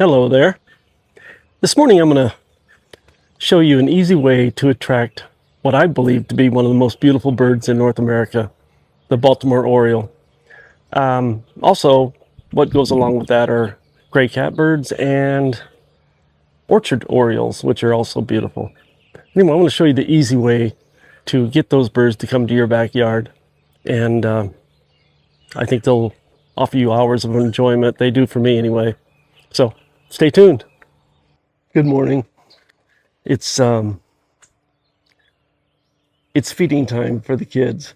Hello there. This morning I'm going to show you an easy way to attract what I believe to be one of the most beautiful birds in North America, the Baltimore Oriole. Also, what goes along with that are gray catbirds and orchard orioles, which are also beautiful. Anyway, I want to show you the easy way to get those birds to come to your backyard, and I think they'll offer you hours of enjoyment. They do for me anyway. So stay tuned. Good morning. It's feeding time for the kids.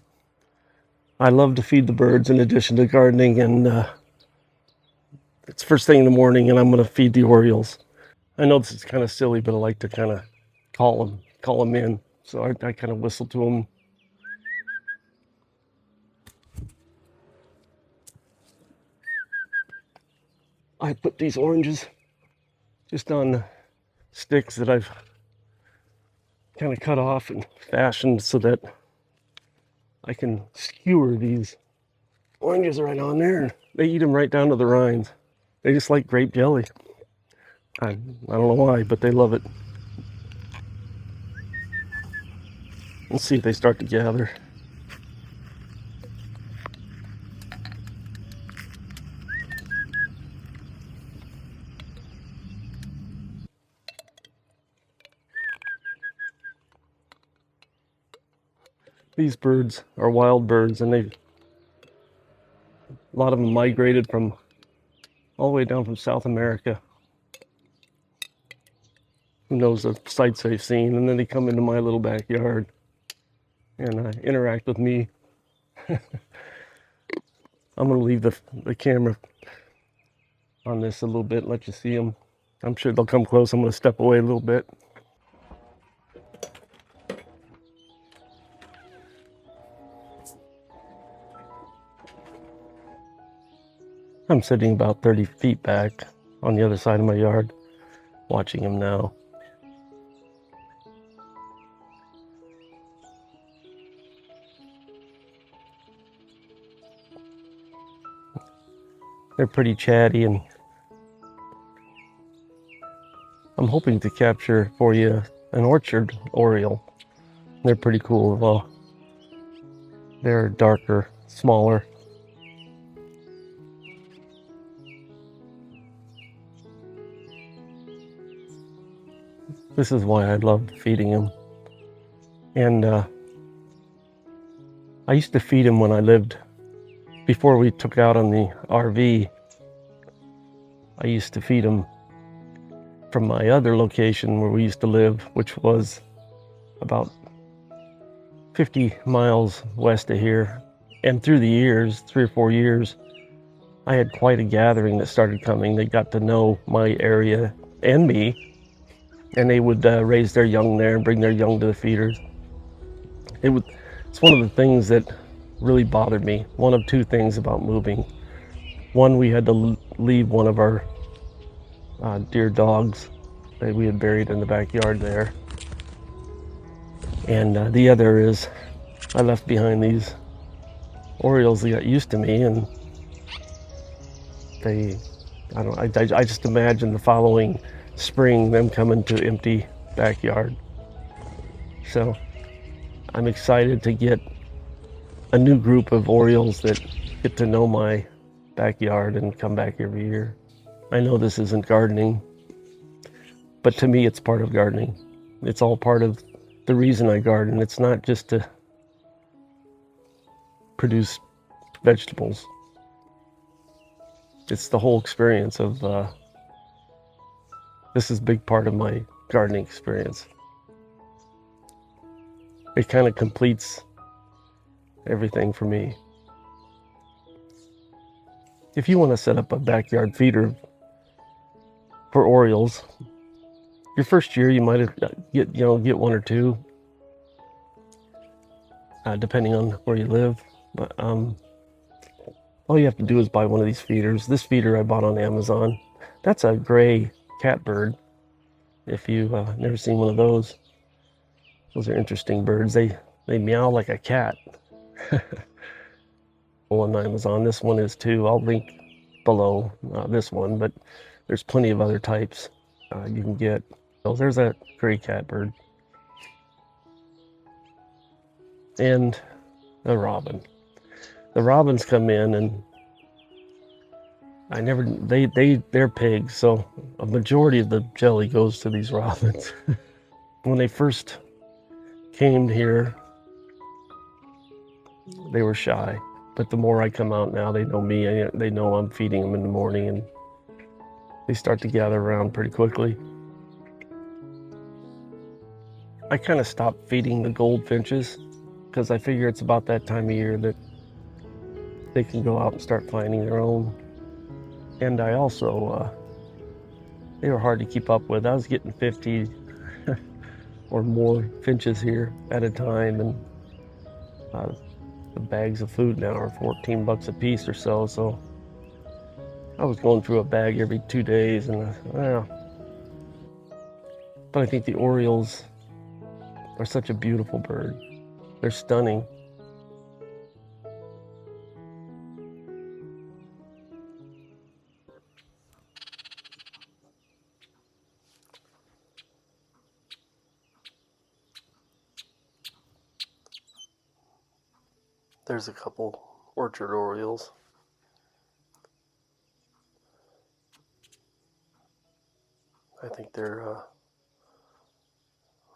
I love to feed the birds in addition to gardening, and it's first thing in the morning, and I'm going to feed the orioles. I know this is kind of silly, but I like to kind of call them in. So I kind of whistle to them. I put these oranges just on sticks that I've kind of cut off and fashioned so that I can skewer these oranges right on there. And they eat them right down to the rinds. They just like grape jelly. I don't know why, but they love it. Let's see if they start to gather. These birds are wild birds, and a lot of them migrated from all the way down from South America. Who knows the sights they've seen, and then they come into my little backyard and interact with me. I'm going to leave the camera on this a little bit, let you see them. I'm sure they'll come close. I'm going to step away a little bit. I'm sitting about 30 feet back on the other side of my yard, watching them now. They're pretty chatty, and I'm hoping to capture for you an orchard oriole. They're pretty cool as well. They're darker, smaller. This is why I love feeding them. And I used to feed them when I lived, before we took out on the RV. I used to feed them from my other location where we used to live, which was about 50 miles west of here. And through the years, 3 or 4 years, I had quite a gathering that started coming. They got to know my area and me, and they would raise their young there and bring their young to the feeders. It's one of the things that really bothered me. One of 2 things about moving. One, we had to leave one of our deer dogs that we had buried in the backyard there. And the other is I left behind these orioles that got used to me, and I just imagine the following spring them coming to empty backyard. So I'm excited to get a new group of orioles that get to know my backyard and come back every year. I know this isn't gardening, but to me it's part of gardening. It's all part of the reason I garden. It's not just to produce vegetables. It's the whole experience of this is a big part of my gardening experience. It kind of completes everything for me. If you want to set up a backyard feeder for orioles, your first year you might get 1 or 2, depending on where you live. But all you have to do is buy one of these feeders. This feeder I bought on Amazon. That's a gray catbird. If you've never seen one of those are interesting birds. They meow like a cat. On Amazon. This one is too. I'll link below this one, but There's plenty of other types you can get. Oh, there's that gray catbird. And a robin. The robins come in, and they're pigs, so a majority of the jelly goes to these robins. When they first came here, they were shy, but the more I come out now, they know me. They know I'm feeding them in the morning, and they start to gather around pretty quickly. I kind of stopped feeding the goldfinches because I figure it's about that time of year that they can go out and start finding their own. And I also, they were hard to keep up with. I was getting 50 or more finches here at a time, and the bags of food now are 14 bucks a piece or so. So I was going through a bag every 2 days, and but I think the orioles are such a beautiful bird. They're stunning. There's a couple orchard orioles. I think they're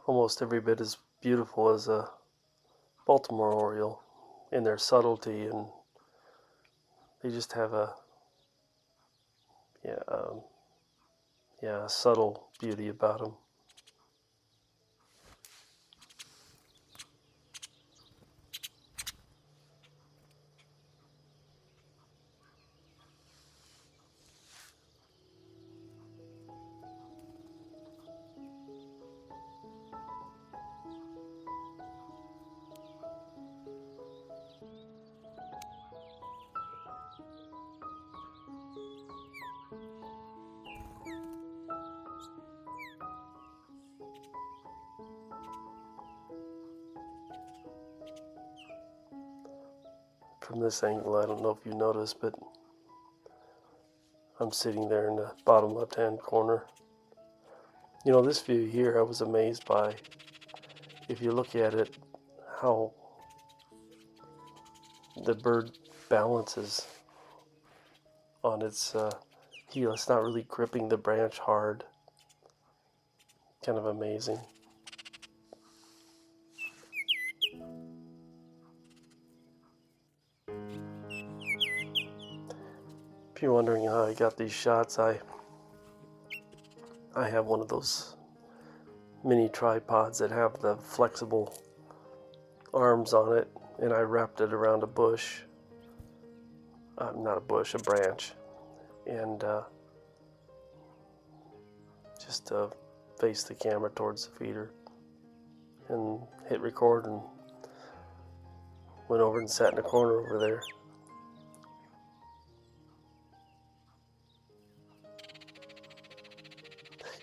almost every bit as beautiful as a Baltimore Oriole in their subtlety, and they just have a subtle beauty about them. From this angle, I don't know if you noticed, but I'm sitting there in the bottom left-hand corner. You know, this view here I was amazed by. If you look at it, how the bird balances on its heel. It's not really gripping the branch hard. Kind of amazing. If you're wondering how I got these shots, I have one of those mini tripods that have the flexible arms on it, and I wrapped it around a bush. Not a bush, a branch. And just face the camera towards the feeder and hit record, and went over and sat in the corner over there.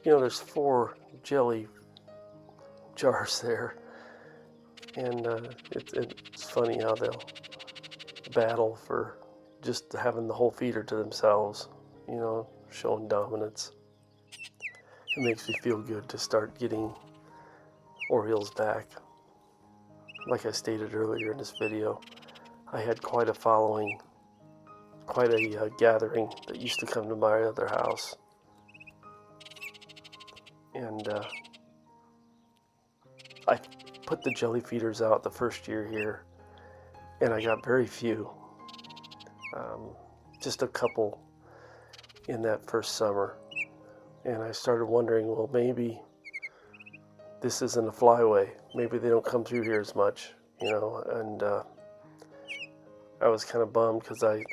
You know, there's 4 jelly jars there, and it's funny how they'll battle for just having the whole feeder to themselves, you know, showing dominance. It makes me feel good to start getting orioles back. Like I stated earlier in this video, I had quite a following, quite a gathering that used to come to my other house. And I put the jelly feeders out the first year here, and I got very few. Just a couple in that first summer. And I started wondering, well, maybe this isn't a flyway. Maybe they don't come through here as much, you know. And I was kind of bummed because I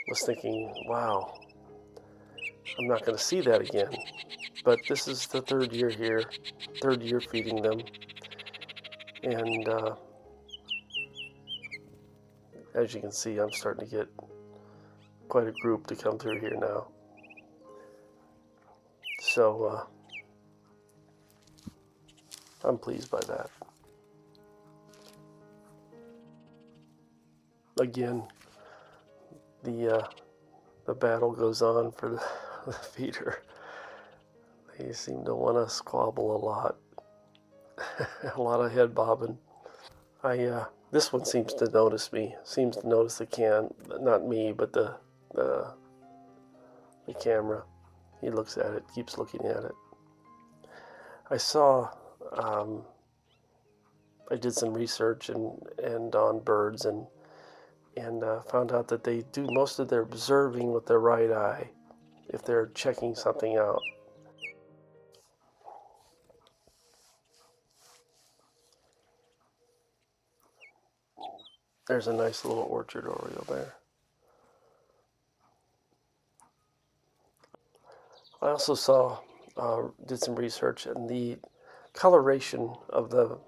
was thinking, wow, I'm not going to see that again. But this is the 3rd year here, 3rd year feeding them. And as you can see, I'm starting to get quite a group to come through here now. So I'm pleased by that. Again, the battle goes on for the feeder. They seem to want to squabble a lot. A lot of head bobbing. This one seems to notice me. Seems to notice the can, not me, but the camera. He looks at it, keeps looking at it. I saw, I did some research and on birds and found out that they do most of their observing with their right eye if they're checking something out. There's a nice little orchard oriole there. I also saw, did some research, and the coloration of the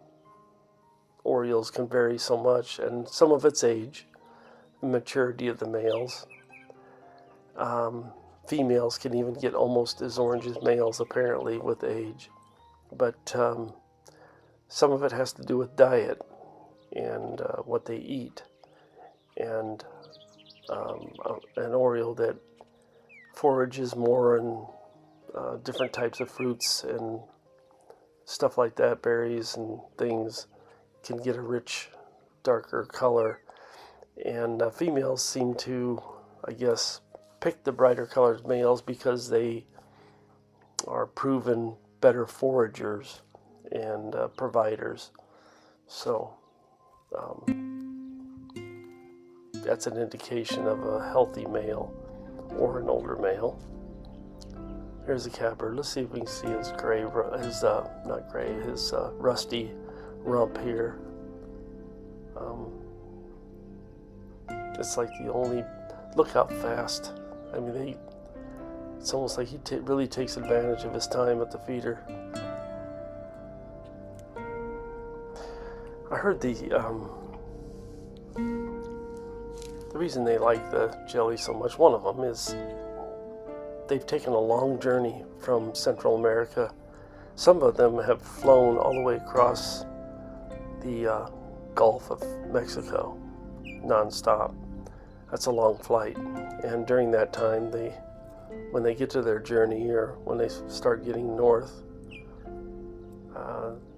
orioles can vary so much, and some of its age, maturity of the males. Females can even get almost as orange as males, apparently, with age. But some of it has to do with diet and what they eat. And an oriole that forages more in different types of fruits and stuff like that, berries and things, can get a rich, darker color. And females seem to, I guess, pick the brighter colored males because they are proven better foragers and providers. So that's an indication of a healthy male or an older male. Here's a catbird. Let's see if we can see his his rusty rump here. It's like the only, look how fast. I mean, it's almost like he really takes advantage of his time at the feeder. I heard the reason they like the jelly so much, one of them is they've taken a long journey from Central America. Some of them have flown all the way across the Gulf of Mexico, non-stop. That's a long flight. And during that time, when they get to their journey, or when they start getting north,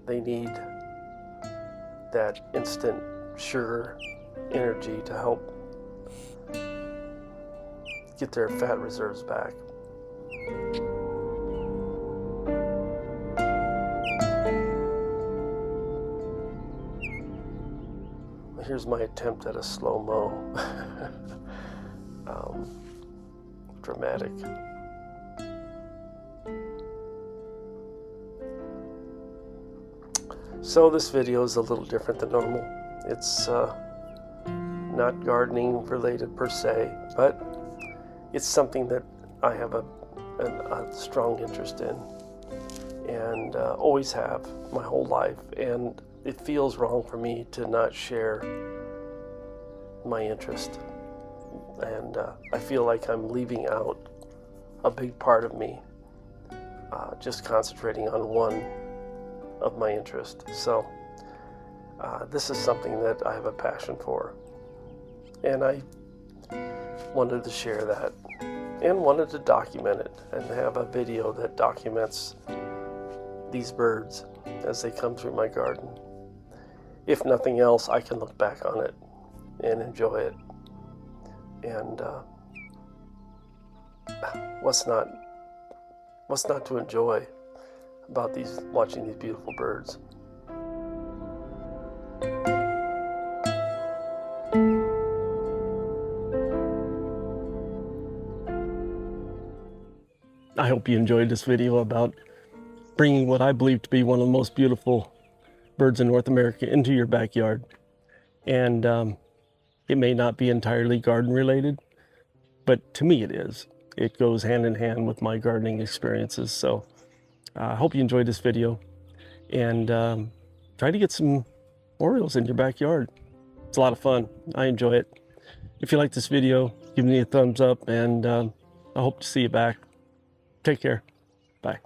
they need that instant sugar energy to help get their fat reserves back. Here's my attempt at a slow-mo. Dramatic. So this video is a little different than normal. It's not gardening related per se, but it's something that I have a strong interest in, and always have my whole life, and it feels wrong for me to not share my interest, and I feel like I'm leaving out a big part of me, just concentrating on one of my interests. So this is something that I have a passion for, and I wanted to share that and wanted to document it and have a video that documents these birds as they come through my garden. If nothing else, I can look back on it and enjoy it. And what's not to enjoy about watching these beautiful birds? I hope you enjoyed this video about bringing what I believe to be one of the most beautiful birds in North America into your backyard. And it may not be entirely garden related, but to me it is. It goes hand in hand with my gardening experiences. So I hope you enjoyed this video, and try to get some orioles in your backyard. It's a lot of fun. I enjoy it. If you like this video, give me a thumbs up, and I hope to see you back. Take care. Bye.